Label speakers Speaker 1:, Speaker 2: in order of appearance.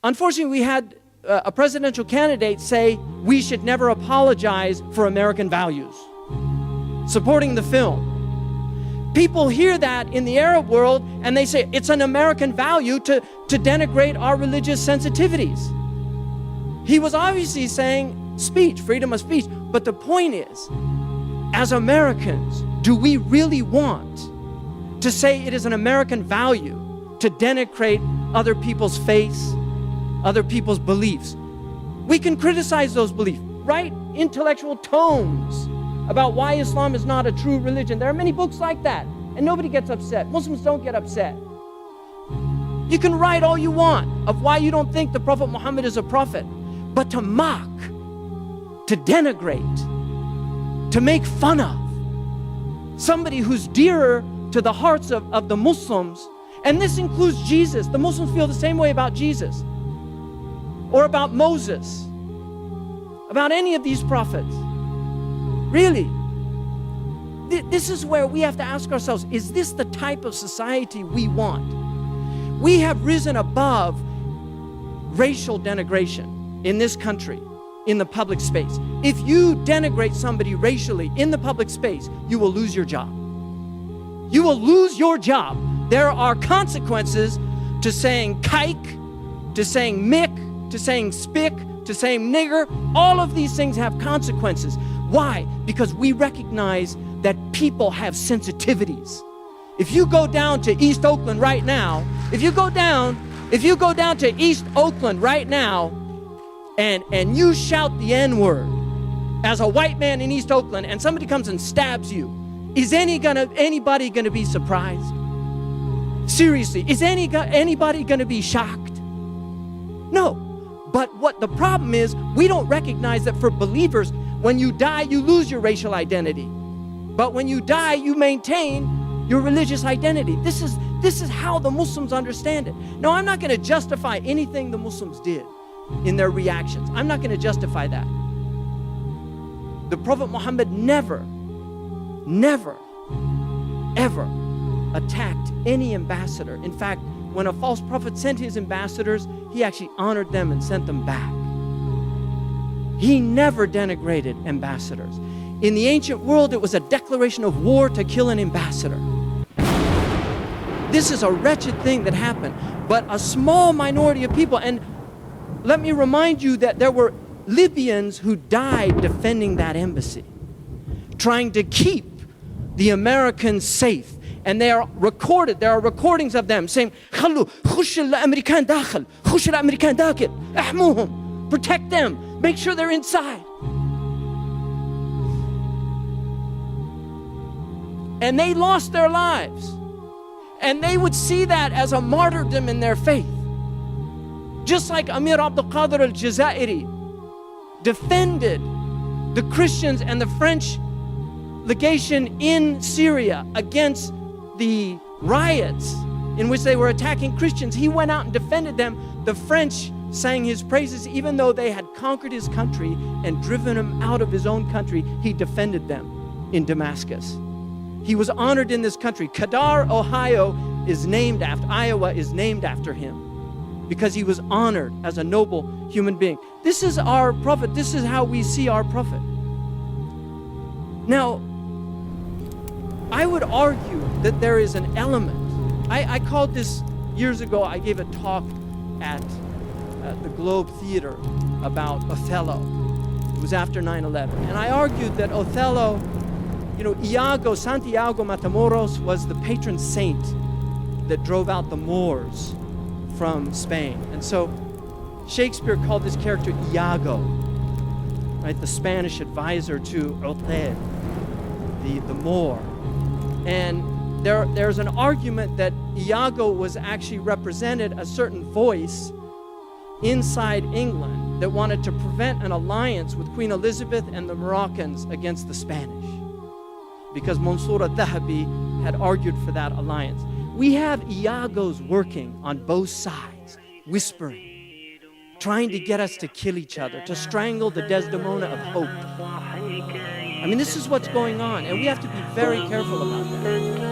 Speaker 1: Unfortunately, we had a presidential candidate say we should never apologize for American values, supporting the film. People hear that in the Arab world and they say it's an American value to denigrate our religious sensitivities. He was obviously saying speech, freedom of speech. But the point is, as Americans, do we really want to say it is an American value to denigrate other people's faiths, other people's beliefs? We can criticize those beliefs, write intellectual tomes about why Islam is not a true religion. There are many books like that, and nobody gets upset. Muslims don't get upset. You can write all you want of why you don't think the Prophet Muhammad is a prophet, but to mock, to denigrate, to make fun of somebody who's dearer to the hearts of the Muslims, and this includes Jesus. The Muslims feel the same way about Jesus, or about Moses, about any of these prophets. Really, this is where we have to ask ourselves, is this the type of society we want? We have risen above racial denigration in this country, in the public space. If you denigrate somebody racially in the public space, you will lose your job. You will lose your job. There are consequences to saying kike, to saying mick, to saying spick, to saying nigger. All of these things have consequences. Why? Because we recognize that people have sensitivities. If you go down to East Oakland right now, if you go down to East Oakland right now and you shout the N-word as a white man in East Oakland and somebody comes and stabs you, is anybody gonna be surprised? Seriously, is anybody gonna be shocked? No. But what the problem is, we don't recognize that for believers, when you die, you lose your racial identity. But when you die, you maintain your religious identity. This is how the Muslims understand it. Now, I'm not going to justify anything the Muslims did in their reactions. I'm not going to justify that. The Prophet Muhammad never, ever attacked any ambassador. In fact, when a false prophet sent his ambassadors, he actually honored them and sent them back. He never denigrated ambassadors. In the ancient world, it was a declaration of war to kill an ambassador. This is a wretched thing that happened, but a small minority of people, and let me remind you that there were Libyans who died defending that embassy, trying to keep the Americans safe. And they are recorded, there are recordings of them saying, "Khallu, khush al-Amerikan dakhil, khush al-Amerikan dakhil, ahmuhum," protect them, make sure they're inside. And they lost their lives. And they would see that as a martyrdom in their faith. Just like Amir Abdul Qadir al-Jazairi defended the Christians and the French legation in Syria against the riots in which they were attacking Christians. He went out and defended them. The French sang his praises even though they had conquered his country and driven him out of his own country. He defended them in Damascus. He was honored in this country. Kadar, Ohio is named after, Iowa is named after him because he was honored as a noble human being. This is our prophet. This is how we see our prophet. Now, I would argue that there is an element. I called this years ago. I gave a talk at the Globe Theater about Othello. It was after 9/11. And I argued that Othello, Santiago Matamoros was the patron saint that drove out the Moors from Spain. And so Shakespeare called this character Iago, right? The Spanish advisor to Othello, the Moor. And there's an argument that Iago was actually represented a certain voice inside England that wanted to prevent an alliance with Queen Elizabeth and the Moroccans against the Spanish, because Mansur al-Dhahabi had argued for that alliance. We have Iagos working on both sides, whispering, trying to get us to kill each other, to strangle the Desdemona of hope. I mean, this is what's going on, and we have to be very careful about that.